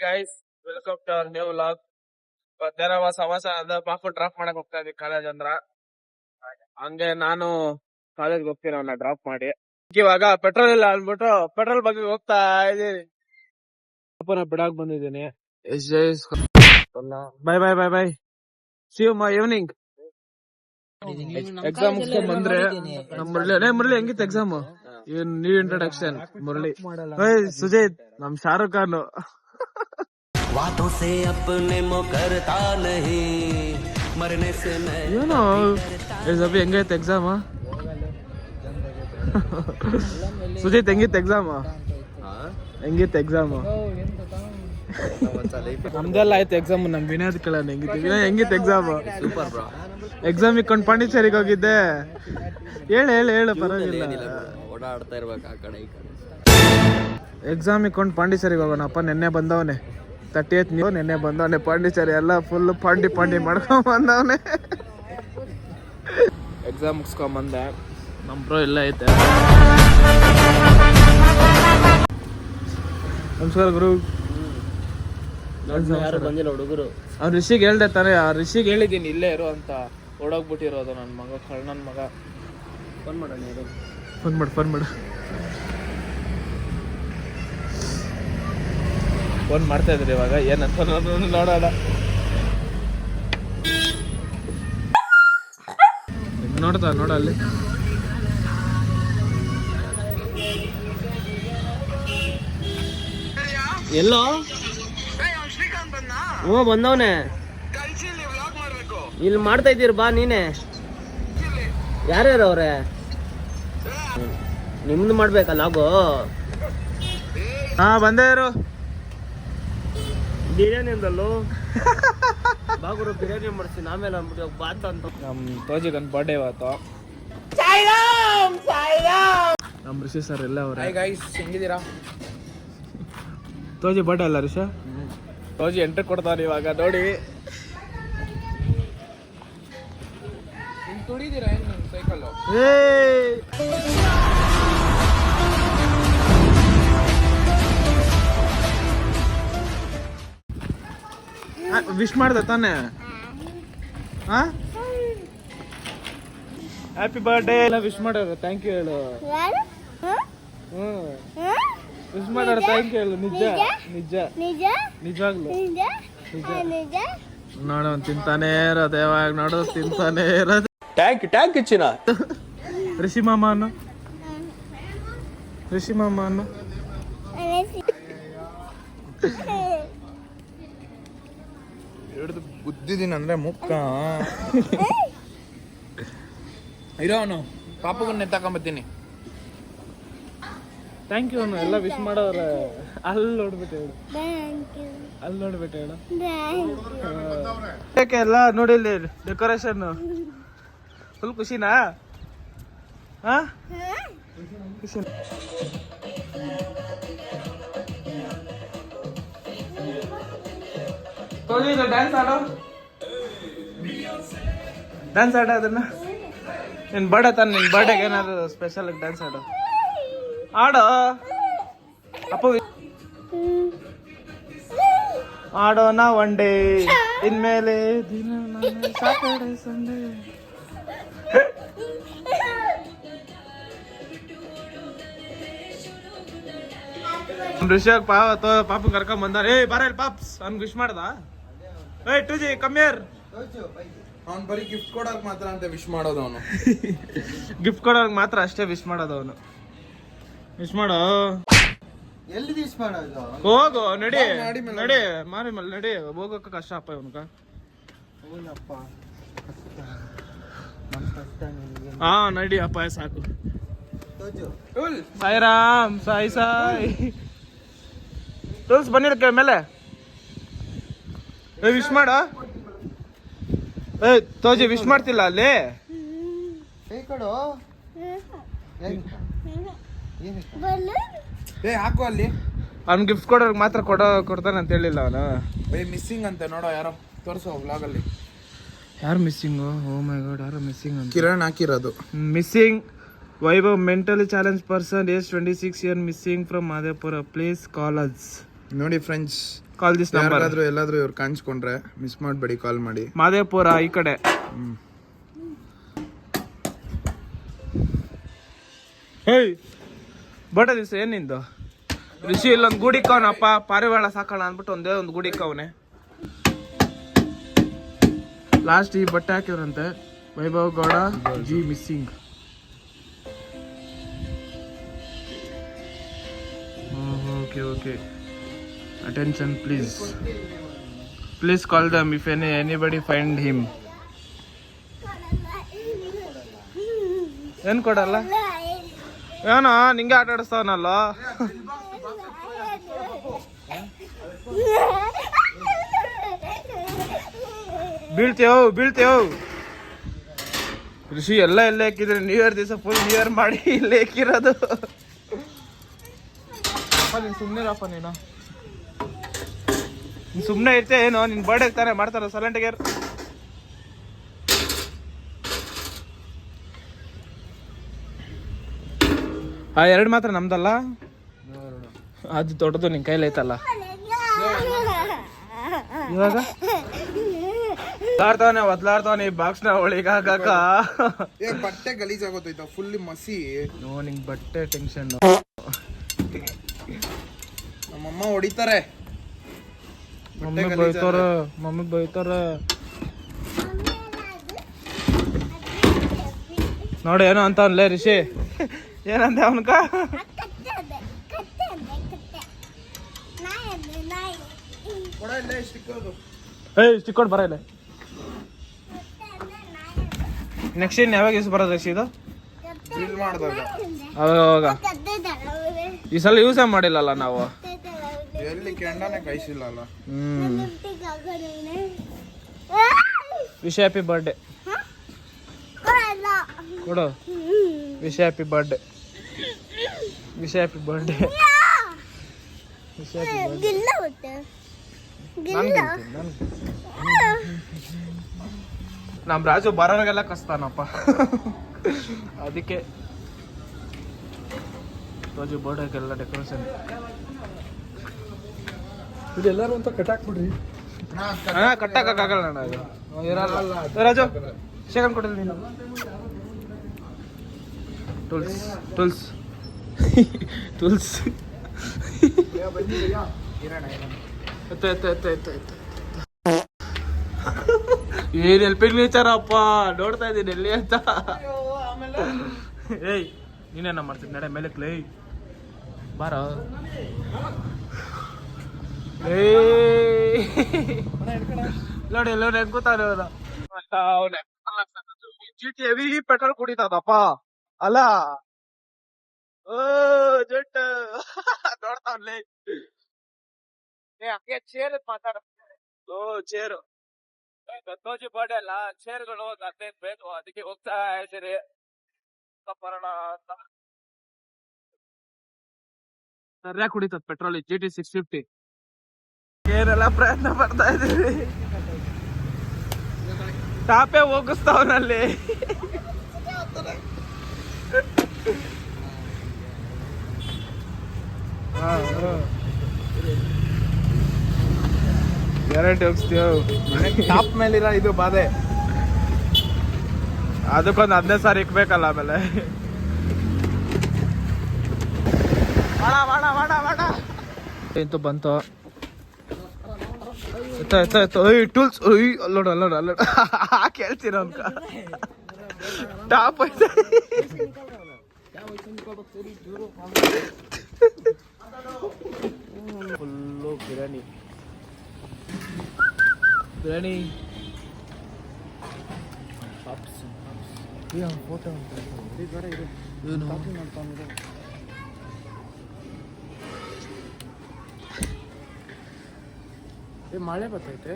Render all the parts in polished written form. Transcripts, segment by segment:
Guys, welcome to our new vlog. ಮಧ್ಯಾಹ್ನ ಸಮಾಚಾರ ಪಾಪು ಡ್ರಾಪ್ ಮಾಡಕ್ ಹೋಗ್ತಾ ಇದ್ವಿ ಕಾಲೇಜ್ ಅಂದ್ರ. ಹಂಗೆ ನಾನು ಕಾಲೇಜ್ಗೆ ಹೋಗ್ತೀನಿ ಅವನ್ನ ಡ್ರಾಪ್ ಮಾಡಿ. ಇವಾಗ ಪೆಟ್ರೋಲ್ ಇಲ್ಲ ಅಂದ್ಬಿಟ್ಟು ಪೆಟ್ರೋಲ್ ಬಗ್ಗೆ ಹೋಗ್ತಾ ಇದೀನಿ. ಪಾಪನ ಬಿಡಾಕ್ ಬಂದಿದ್ದೀನಿ. Bye bye bye bye, see you my evening. Exam ಮುಗಿಸ್ಕೊಂಡ್ ಬಂದ್ರೆ ನಮ್ ಮುರಳಿ ಹೆಂಗಿತ್ತು exam? New introduction Murali. Sujith, ನಮ್ ಶಾರುಖ್ ಖಾನ್. बातों से अपने मुकरता नहीं मरने से मैं ಏನೋ ಅಭಿ ಹೆಂಗೈತೆ ಎಕ್ಸಾಮ್? ಸುಜಿತ್ ಹೆಂಗಿತ್ತು ಎಕ್ಸಾಮ್? ಹೆಂಗಿತ್ತು ಎಕ್ಸಾಮ್? ನಮ್ದೆಲ್ಲ ಆಯ್ತು ಎಕ್ಸಾಮ್. ನಮ್ ವಿನಯ್ ಕೇಳೋಣ ಹೆಂಗಿತ್ತು. ವಿನಯ್ ಹೆಂಗಿತ್ತು ಎಕ್ಸಾಮ್? Super bro. ಎಕ್ಸಾಮ್ ಇಕ್ಕೊಂಡು ಪಾಂಡಿಚೇರಿಗೆ ಹೋಗಿದ್ದೆ. ಹೇಳು ಪರವಾಗಿಲ್ಲ. ಓಡಾಡ್ತಾ ಇರ್ಬೇಕು ಆ ಕಡೆ ಈ ಕಡೆ. ಎಕ್ಸಾಮ್ ಇಕ್ಕೊಂಡು ಪಾಂಡಿಚೇರಿಗೆ ಹೋಗೋಣಪ್ಪ. ನೆನ್ನೆ ಬಂದವನೆ 30th ನೀವು. ನೆನ್ನೆ ಬಂದವನೆ ಪಾಂಡಿಚೇರಿ ಎಲ್ಲ ಫುಲ್ ಪಾಂಡಿ ಮಾಡ್ಕೊಂಡ್ ಬಂದವನೆ. ಎಕ್ಸಾಮ್ ಮುಗಿಸ್ಕೊಂಡ್ ಬಂದೆ. ನಮ್ ಬ್ರೋ ಎಲ್ಲ ಐತೆ. ನಮಸ್ಕಾರ ಗುರು. ಯಾರು ಬಂದಿಲ್ಲ ಹುಡುಗರು. ಅವ್ನು ರಿಷಿಗೆ ಹೇಳ್ದೆ ತಾನೆ. ಆ ರಿಷಿಗೆ ಹೇಳಿದ್ದೀನಿ ಇಲ್ಲೇ ಇರು ಅಂತ. ಓಡೋಗ್ಬಿಟ್ಟಿರೋದು ನನ್ನ ಮಗ, ಕಳ್ಳನ ಮಗ. ಫೋನ್ ಮಾಡೋಣ. ಫೋನ್ ಮಾಡು. ಫೋನ್ ಮಾಡ್ತಾ ಇದ್ರಿ ಇವಾಗ. ಏನಂತ ನೋಡೋಣ. ನೋಡ ಅಲ್ಲಿ. ಎಲ್ಲೋ ಹ್ಞೂ ಬಂದವನೆ. ಇಲ್ಲಿ ಮಾಡ್ತಾ ಇದ್ದೀರ ಬಾ ನೀನೆ. ಯಾರ್ಯಾರು ಅವ್ರೆ? ನಿಮ್ದು ಮಾಡ್ಬೇಕಲ್ಲ ಆಗೋ. ಹಾ ಬಂದೇ ಇರು. ಬಿರಿಯಾನಿ ಅಂದಲ್ಲೋ ಬಾಗುರು. ಬಿರಿಯಾನಿ ಮಾಡ್ತೀನಿ ಆಮೇಲೆ ಅಂದ್ಬಿಟ್ಟು ಬಾತ್ ಅಂತ. ನಮ್ ತೋಜಿಗನ್ ಬರ್ಡೇ ಇವತ್ತು. ನಮ್ ರಿಷಿ ಸರ್ ಎಲ್ಲ ಅವ್ರೆ. ಹೆಂಗಿದ್ದೀರಾ? ತೋಜಿ ಬರ್ಡೇ ಅಲ್ಲ ರಿಷ? ತೋಜಿ ಎಂಟ್ರಿ ಕೊಡ್ತಾರೆ ಇವಾಗ ನೋಡಿ. ತುಳಿದಿರಾ ಸೈಕಲ್? ವಿಶ್ ಮಾಡ್ದೆ ತಾನೆ? ಹ್ಯಾಪಿ ಬರ್ಡೇ ಎಲ್ಲ ವಿಶ್ ಮಾಡೋರು. ಥ್ಯಾಂಕ್ ಯು ಹೇಳು. ವಿಶ್ ಮಾಡೋರು ಥ್ಯಾಂಕ್ ಯು ಹೇಳು. ನಿಜವಾಗ್ಲು ನೋಡು ತಿಂತಾನೆ ಇರೋದು. ಯಾವಾಗ ನೋಡೋದು ತಿಂತಾನೆ ಇರೋದು. ಟ್ಯಾಂಕ್ ಚಿನ್ನ. ಋಷಿ ಮಾಮ ಅನ್ನು ಹಿಡಿದು ಬುದ್ದಿದ್ದೀನಿ ಅಂದ್ರೆ ಮುಕ್ಕ ಇರೋ. ಅವನು ಪಾಪಗನ್ನ ತಗೊಂಬತ್ತೀನಿ. ಥ್ಯಾಂಕ್ ಯು ಅನ್ನು ಎಲ್ಲ ವಿಶ್ ಮಾಡೋರು. ಅಲ್ಲಿ ನೋಡ್ಬಿಟ್ಟು ಹೇಳು. ಯಾಕೆ ಎಲ್ಲ ನೋಡಿ ಇಲ್ಲಿ ಡೆಕೋರೇಷನ್ ಫುಲ್ ಖುಷಿನಾ? ಖುಷಿ. ಡ್ಯಾನ್ಸ್ ಆಡೋ ಅದನ್ನ. ನಿನ್ ಬರ್ಡೇ ತಾನೆ, ನಿನ್ ಬರ್ಡೇಗೆ ಏನಾದ್ರು ಸ್ಪೆಷಲ್ ಡ್ಯಾನ್ಸ್ ಆಡೋ ಅಪ್ಪ. ಆಡೋಣ ಒನ್ ಡೇ, ಇನ್ಮೇಲೆ ದಿನ ಸಾಟರ್ಡೆ ಸಂಡೇ. ಋಷಿಯಾಗ ಪಾಪ ಕರ್ಕೊಂಡ್ ಬಂದಾರ. ಬಾರ ಪಾಪ್ಸ್ ಅವ್ನ್ ವಿಶ್ ಮಾಡ್ದ. ಟೂಜಿ ಕಮ್ಮಿಯರ್. ಅವ್ನು ಬರೀ ಗಿಫ್ಟ್ ಕೊಡೋಕ್ ಮಾತ್ರ ಅಂತ ವಿಶ್ ಮಾಡೋದು. ಅವನು ಗಿಫ್ಟ್ ಕೊಡೋಕ್ ಮಾತ್ರ ಅಷ್ಟೇ ವಿಶ್ ಮಾಡೋದು ಅವನು. ವಿಶ್ ಮಾಡೋ. ಎಲ್ಲಿ ವಿಶ್ ಮಾಡೋದು? ಹೋಗು ನಡಿ ಮಾರಿ ಮೇಲೆ ನಡಿ. ಹೋಗೋಕ ಕಷ್ಟ ಅಪ್ಪ ಇವನ್ಗ. ಹಾ ನಡಿ ಅಪ್ಪ ಸಾಕು. ಸಾಯಿರಾಮ್ ಸಾಯಿ ಟೂಲ್ಸ್ ಬನ್ನಿರಕ್ಕೆ ಮೇಲೆ. ವಿಶ್ ಮಾಡ. ತೋಜಿ ವಿಶ್ ಮಾಡ್ತಿಲ್ಲ ಅಲ್ಲಿ. ಹಾಕು ಅಲ್ಲಿ. ಅವ್ನ್ ಗಿಫ್ಟ್ ಕೊಡೋರ್ಗೆ ಮಾತ್ರ ಕೊಡ್ತಾನೆ ಅಂತ ಹೇಳಿಲ್ಲ ಅವನು. ಮಿಸ್ಸಿಂಗ್ ಅಂತ ನೋಡೋ ಯಾರೋ ತೋರಿಸೋ ವ್ಲಾಗ್ ಅಲ್ಲಿ. ಯಾರು ಮಿಸ್ಸಿಂಗು? ಓ ಮೈ ಗಾಡ್, ಯಾರು ಮಿಸ್ಸಿಂಗ್ ಅಂತ. ಕಿರಣ್ ಹಾಕಿರೋದು missing. Vaibhav, mentally challenged person, age 26 years, missing from Madhepura. Please call us. ನೋಡಿ ಫ್ರೆಂಡ್ಸ್, ಕಾಲ್ ದಿಸ್ ನಂಬರ್. ಯಾರಿಗಾದ್ರೂ ಎಲ್ಲಾದ್ರೂ ಇವ್ರು ಕಾಣಿಸ್ಕೊಂಡ್ರೆ ಮಿಸ್ ಮಾಡಬೇಡಿ, ಕಾಲ್ ಮಾಡಿ. ಮಾದೇಪುರ ಈ ಕಡೆ. ಹೇಯ್ ಬಡ ದಿವಸ ಏನಿಂದು ಋಷಿ ಇಲ್ಲೊಂದು ಗೂಡಿಕ್ಕವನಪ್ಪ, ಪಾರಿವಾಳ ಸಾಕೋಣ ಅಂದ್ಬಿಟ್ಟು ಒಂದೇ ಒಂದು ಗೂಡಿಕ್ಕವನೆ. ಲಾಸ್ಟ್ ಈ ಬಟ್ಟೆ ಹಾಕಿದ್ರಂತೆ. Vaibhav Gowda ji missing. Okay okay, attention please. Please call them if anybody find him. ಏನ್ ಕೊಡಲ್ಲ ಏನೋ ನಿಂಗೆ ಆಟ ಆಡಿಸ್ತಾವನಲ್ಲ. ಬೀಳ್ತೇವ್ ಋಷಿ ಎಲ್ಲ ಇಲ್ಲೇ ಹಾಕಿದ್ರೆ ನ್ಯೂ ಇಯರ್ ದಿವಸ ಫುಲ್ ನ್ಯೂ ಇಯರ್ ಮಾಡಿ ಇಲ್ಲೇ ಹಾಕಿರೋದು. ನೀನು ಸುಮ್ಮನಿರಪ್ಪ, ನೀನು ಸುಮ್ಮನೆ ಇರ್ತೇ ಏನೋ. ನಿನ್ ಬರ್ಡೇ ತಾನೇ ಮಾಡ್ತಾರ ಸೈಲೆಂಟ್ಗೆ. ಎರಡು ಮಾತ್ರ ನಮ್ದಲ್ಲ, ಅದು ದೊಡ್ಡದು ನಿನ್ ಕೈಲಿ ಐತಲ್ಲ. ಇವಾಗ ಒದ್ಲಾಡ್ತಾವನೆ ಈ ಬಾಕ್ಸ್ ನ ಒಳಗಾಕ. ಬಟ್ಟೆ ಗಲೀಜಾಗೋತೈತ, ಫುಲ್ ಮಸಿ. ನಿಂಗ್ ಬಟ್ಟೆ ಟೆನ್ಷನ್. ನಮ್ಮಮ್ಮ ಹೊಡಿತಾರೆ, ಮಮ್ಮಿ ಬೈತಾರ. ನೋಡಿ ಏನೋ ಅಂತ ಅನ್ಲೇ ರಿಷಿ. ಏನಂದೆ ಅವನ್ಕ? ಸ್ಟಿಕ್ ಬರ ಇಲ್ಲ. ನೆಕ್ಸ್ಟ್ ಇನ್ ಯಾವಾಗ ಯೂಸ್ ಬರೋದು ರಿಷಿ ಇದು? ಅವಾಗ ಈ ಸಲ ಯೂಸ್ ಮಾಡಿಲ್ಲಲ್ಲ ನಾವು. ಎಲ್ಲಿ ಕೆಂಡನೆ ಕೈಸಿಲ್ಲಲ್ಲ. ವಿಶ್ ಹ್ಯಾಪಿ ಬರ್ಡೇ ಕೊಡು. Wish happy birthday. Wish happy birthday. Wish happy birthday. ನಮ್ ರಾಜು ಬರೋರಿಗೆಲ್ಲ ಕಸ್ತಾನಪ್ಪ, ಅದಕ್ಕೆ ರಾಜು ಬರ್ಡೇಗೆಲ್ಲ ಡೆಕೋರೇಷನ್. ಇದೆಲ್ಲರೂ ಅಂತ ಕಟ್ಟಾಕ್ಬಿಡ್ರಿ. ಕಟ್ಟಾಕಲ್ಲ ಅಣ್ಣ ಅದು ಇರಲ್ಲ. ರಾಜು ಶೇಖನ್ ಕೊಟ್ಟಿಲ್ಲ ನೀನು. ಟೂಲ್ಸ್ ಏನ್ ಹೆಲ್ಪಿಂಗ್ ನೇಚರಪ್ಪ. ನೋಡ್ತಾ ಇದ್ದೀನಿ ಎಲ್ಲಿ ಅಂತ. ಏಯ್ ನೀನೇನ ಮಾಡ್ತೀನಿ ನಡೆ ಮೇಲೆ ಕ್ಲೇ ಬಾರ. ನೋಡಿ ಎಲ್ಲೋ ಕೂತಾನೆ ಅವನ. ಹೆವಿ ಪೆಟ್ರೋಲ್ ಕುಡಿತದಪ್ಪ ಅಲ್ಲ. ಓ ಜೊಟ್ಟ ನೋಡ್ತಾವ್ಲೇ. ಹಂಗೆ ಚೇರ್ ಮಾತಾಡ. ಓ ಚೇರು ಗತ್ತೋಜಿ ಬರ್ಡೇ ಅಲ್ಲ, ಚೇರ್ಗಳು 15 ಬೇಕು, ಅದಕ್ಕೆ ಹೋಗ್ತಾ ಇದ್ದೀರಿ ಬರೋಣ ಅಂತ. ಸರಿಯಾಗಿ ಕುಡಿತದ ಪೆಟ್ರೋಲ್ GT 650. ಏನೆಲ್ಲ ಪ್ರಯತ್ನ ಪಡ್ತಾ ಇದೀವಿ. ಟಾಪೇ ಹೋಗಿಸ್ತಾವನಲ್ಲಿ. ಗ್ಯಾರಂಟಿ ಹೋಗಿಸ್ತೀವ. ಟಾಪ್ ಮೇಲಿರ ಇದು ಬಾಧೆ. ಅದಕ್ಕೊಂದು 15 ಸಾರಿ ಇಕ್ಬೇಕಲ್ಲ ಆಮೇಲೆ. ಎಂತೂ ಬಂತು. ಟೂಲ್ಸ್ ಅಲ್ಲೋಡ ಕೇಳ್ತೀರ ಅನ್ಕ. ಟಾಪ್ ಐತೆ ಫುಲ್ಲು ಬಿರಿಯಾನಿ. ಫೋಟೋ ಮಳೆ ಬರ್ತೈತೆ.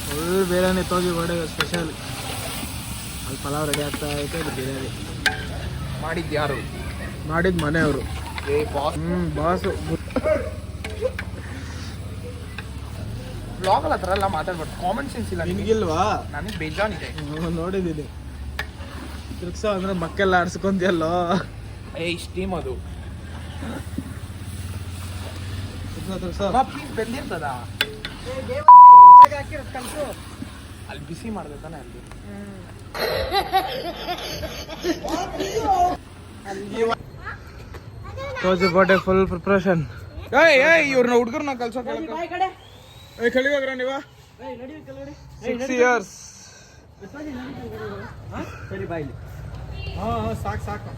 ಫುಲ್ ಬಿರಿಯಾನಿ ತೋಗಿ ಬರ್ತೇವೆ ಸ್ಪೆಷಲ್. ಅಲ್ಲಿ ಪಲಾವ್ ರೆಡಿ ಆಗ್ತಾ ಐತೆ. ಇದು ಬಿರಿಯಾನಿ ಮಾಡಿದ್ ಯಾರು? ಮಾಡಿದ್ ಮನೆಯವರು. ಬಾಸು. ಬ್ಲಾಗ್ ಅಲ್ಲ ಹತ್ರ ಎಲ್ಲ ಮಾತಾಡ್ಬಾರ್ದು, ಕಾಮನ್ ಸೆನ್ಸ್ ಇಲ್ಲ ನಿನ್ಗಿಲ್ವಾ? ನನಗೆ ಬೇಜಾನಿದೆ. ನೋಡಿದ್ದೀನಿ. ತಿರ್ಗ್ಸ ಅಂದ್ರೆ ಮಕ್ಕೆಲ್ಲ ಆಡ್ಸ್ಕೊಂತಿಯಲ್ಲೋ. ಸ್ಟೀಮ್ ಅದು ತಿರ್ಗ್ಸ ಪ್ಲೀಸ್ ಬೆಂದಿರ್ತದ ಅಲ್ಲಿ ಬಿಸಿ ಮಾಡ್ದೆ ತಾನೆ ಅಲ್ಲಿ. ತೋಜಿ ಬರ್ಡೇ ಫುಲ್ ಪ್ರಿಪ್ರೇಷನ್. ಇವ್ರನ್ನ ಹುಡುಗರ್ನ ಕಲ್ಸೋ ಕಳಿವಾಗ್ರ ನೀವ 6 years. ಸಾಕು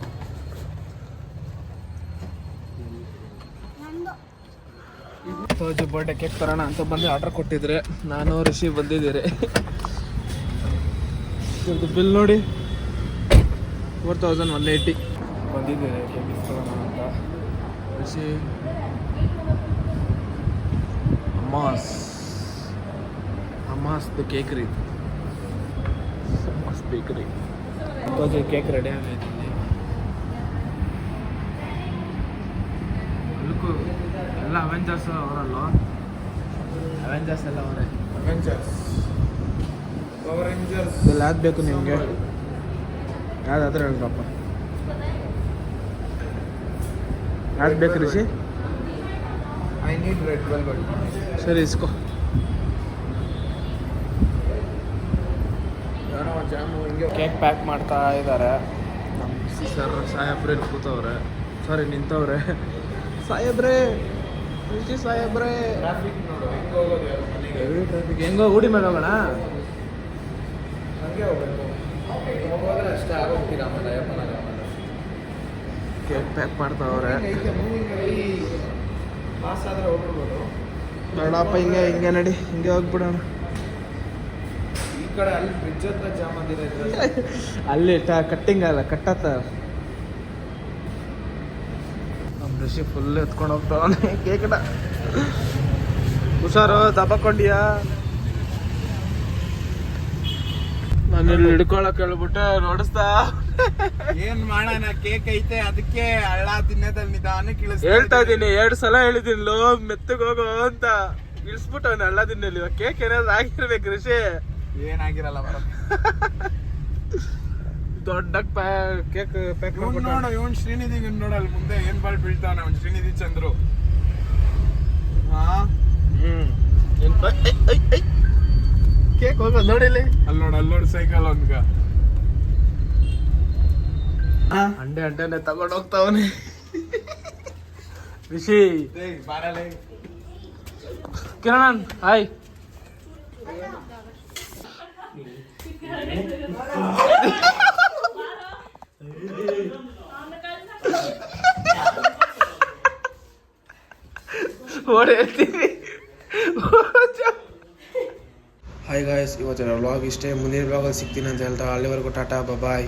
ತೋಜಿ ಬರ್ಡೇ ಕೇಕ್ ತರೋಣ ಅಂತ ಬಂದು ಆರ್ಡರ್ ಕೊಟ್ಟಿದ್ರೆ ನಾನು ರಿಷಿ ಬಂದಿದ್ದೀರಿ. ಬಿಲ್ ನೋಡಿ 4180 ಬಂದಿದ್ದೀರಿ ಕೇಕ್ ಇಸ್ಕೊಳ್ಳೋಣ ಅಂತ. ರಿಷಿ ಅಮ್ಮಾಸ್ ಕೇಕ್ರಿ, ಅಮ್ಮಾಸ್ ಬೇಕ್ರಿ. ತೋಜಿ ಕೇಕ್ ರೆಡಿ ಆಗೈತೆ. ಎಲ್ಲ ಅವೆಂಜರ್ಸ್ ಅವರಲ್ವ? ಅವೆಂಜರ್ಸ್ ಎಲ್ಲ ಅವರೇ. ಇಲ್ಲಿ ಯಾವ್ದು ಬೇಕು ನಿಮಗೆ? ಯಾವ್ದಾದ್ರೂ ಹೇಳ್ರಪ್ಪ. ಯಾವ್ದು ಬೇಕು Rishi? I need red velvet. ಸರಿ ಇಸ್ಕೋ. ಕೇಕ್ ಪ್ಯಾಕ್ ಮಾಡ್ತಾ ಇದ್ದಾರೆ ನಮ್ಮ ಸರ್. ಸಾಹೇಬ್ರೆ ಕೂತವ್ರೆ, ಸಾರಿ ನಿಂತವ್ರೆ. ಸಾಹೇಬ್ರೆ, ರಿಷಿ ಸಾಹೇಬ್ರೆ. ಟ್ರಾಫಿಕ್ ಹೆಂಗೋ ಊಡಿ ಮೇಲೆ ಹೋಗೋಣ. ಕೇಕ್ ಪ್ಯಾಕ್ ಮಾಡ್ತಾವ್ರೆ. ಬೇಡಪ್ಪ, ಹಿಂಗೆ ನಡಿ, ಹಿಂಗೆ ಹೋಗ್ಬಿಡೋಣ. ಈ ಕಡೆ ಅಲ್ಲಿ ಬ್ರಿಡ್ಜ್ ಹತ್ರ ಜಾಮ್ ಆಗಿದೆ. ಅಲ್ಲಿ ಕಟ್ಟಿಂಗ್ ಅಲ್ಲ, ಕಟ್ಟತ್ತ. ನಮ್ಮ ಋಷಿ ಫುಲ್ ಎತ್ಕೊಂಡು ಹೋಗ್ತಾವನೆ ಕೇಕ್ನ. ಹುಷಾರು, ದಬ್ಬಕೊಂಡಿಯಾ? ನಾನು ಇಲ್ಲಿ ಹಿಡ್ಕೊಳಕ್ ಹೇಳ್ಬಿಟ್ಟೆ, ನೋಡಿಸ್ತಾ. ಏನ್ ಮಾಡೋಣ, ಕೇಕ್ ಐತೆ ಅದಕ್ಕೆ ಹಳ್ಳ ತಿನ್ನೋದಲ್ಲಿ ನಿಧಾನಕ್ಕೆ ಹೇಳ್ತಾ ಇದ್ದೀನಿ, 2 ಸಲ ಹೇಳಿದ್ದೀನಿ ಲೋ ಮೆತ್ತಗ್ ಹೋಗೋ ಅಂತ. ಇಳಿಸ್ಬಿಟ್ಟು ಅವ್ನು ಹಳ್ಳ ತಿನ್ನಲ್ಲಿ. ಕೇಕ್ ಏನಾದ್ರು ಆಗಿರ್ಬೇಕು ಋಷಿ. ಏನಾಗಿರಲ್ಲ ಬರ. ದೊಡ್ಡ ಕೇಕ್ ಪ್ಯಾಕ್ ನೋಡು, ಇವನ್ ಶ್ರೀನಿಧಿ ನೋಡಲ್ ಮುಂದೆ ಏನ್ ಬಾಳ್ ಬೀಳ್ತಾವನ ಅವ್ನು ಶ್ರೀನಿಧಿ ಚಂದ್ರು. ಕೇಕ್ ಹೋಗೋದು ನೋಡಿಲಿ. ಅಲ್ಲೋಡ್ ಸೈಕಲ್ ಒಂದ್ಗ ಅಂಡೆನೆ ತಗೊಂಡ್ ಹೋಗ್ತಾವನೆ ರಿಷಿ. ಬಾರಲೇ ಕಿರಣ್ ಹಾಯ್. ಹೇಳ್ತೀವಿ. ಹಾಯ್ ಗಾಯ್ಸ್, ಇವತ್ತಿನ ವ್ಲಾಗ್ ಇಷ್ಟೇ. ಮುಂದಿನ ವ್ಲಾಗಲ್ಲಿ ಸಿಗ್ತೀನಿ ಅಂತ ಹೇಳ್ತಾ ಅಲ್ಲಿವರೆಗೂ ಟಾಟಾ ಬಾಯ್.